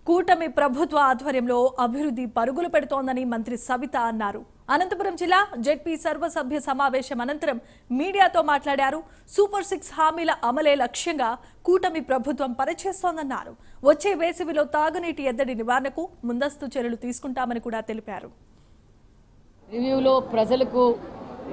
కూటమి ప్రభుత్వ ఆధ్వర్యంలో అభివృద్ధి పరుగులు పెడుతోందని మంత్రి సవిత అన్నారు. అనంతపురం జిల్లా జెడ్పీ సర్వసభ్య సమావేశం అనంతరం మీడియాతో మాట్లాడారు. సూపర్ 6 హామీల అమలే లక్ష్యంగా కూటమి ప్రభుత్వం పనిచేస్తోందన్నారు. వచ్చే వేసవిలో తాగునీటి ఎద్దడి నివారణకు ముందస్తు చర్యలు తీసుకుంటామని కూడా తెలిపారు. రివ్యూలో ప్రజలకు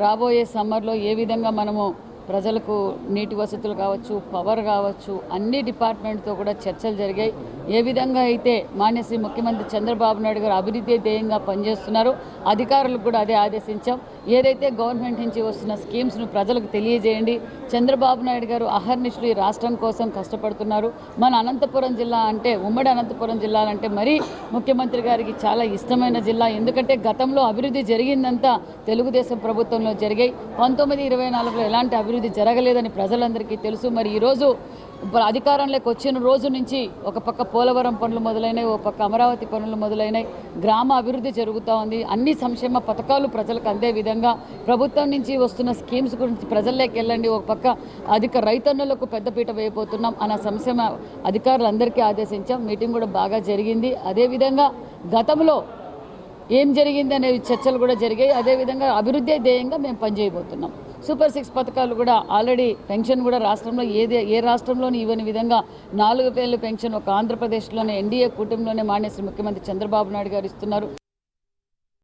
రాబోయే సమ్మర్లో ఏ విధంగా మనము ప్రజలకు నీటి వసతులు కావచ్చు, పవర్ కావచ్చు, అన్ని డిపార్ట్మెంట్తో కూడా చర్చలు జరిగాయి. ఏ విధంగా అయితే మాన్యశ్రీ ముఖ్యమంత్రి చంద్రబాబు నాయుడు గారు అభివృద్ధి ధ్యేయంగా పనిచేస్తున్నారో అధికారులకు కూడా అదే ఆదేశించాం. ఏదైతే గవర్నమెంట్ నుంచి వస్తున్న స్కీమ్స్ను ప్రజలకు తెలియజేయండి. చంద్రబాబు నాయుడు గారు అహర్నిశలు ఈ రాష్ట్రం కోసం కష్టపడుతున్నారు. మన అనంతపురం జిల్లా అంటే, ఉమ్మడి అనంతపురం జిల్లా అంటే మరీ ముఖ్యమంత్రి గారికి చాలా ఇష్టమైన జిల్లా. ఎందుకంటే గతంలో అభివృద్ధి జరిగిందంతా తెలుగుదేశం ప్రభుత్వంలో జరిగాయి. 1924లో ఎలాంటి అభివృద్ధి జరగలేదని ప్రజలందరికీ తెలుసు. మరి ఈరోజు అధికారంలోకి వచ్చిన రోజు నుంచి ఒక పక్క పోలవరం పనులు మొదలైనాయి, ఒక పక్క అమరావతి పనులు మొదలైనాయి, గ్రామ అభివృద్ధి జరుగుతూ ఉంది. అన్ని సంక్షేమ పథకాలు ప్రజలకు అందే విధంగా ప్రభుత్వం నుంచి వస్తున్న స్కీమ్స్ గురించి ప్రజల్లోకి వెళ్ళండి. ఒక పక్క రైతన్నులకు పెద్దపీట వేయబోతున్నాం అన్న సంక్షేమ అధికారులందరికీ ఆదేశించాం. మీటింగ్ కూడా బాగా జరిగింది. అదేవిధంగా గతంలో ఏం జరిగింది అనే చర్చలు కూడా జరిగాయి. అదేవిధంగా అభివృద్ధి ధ్యేయంగా మేము పనిచేయబోతున్నాం. సూపర్ 6 పథకాలు కూడా ఆల్రెడీ పెన్షన్ కూడా రాష్ట్రంలో ఏ రాష్ట్రంలోని ఇవ్వని విధంగా 4000 పెన్షన్ ఒక ఆంధ్రప్రదేశ్లోనే ఎన్డీఏ కూటమిలోనే మాన్యశ్రీ ముఖ్యమంత్రి చంద్రబాబు నాయుడు గారు ఇస్తున్నారు.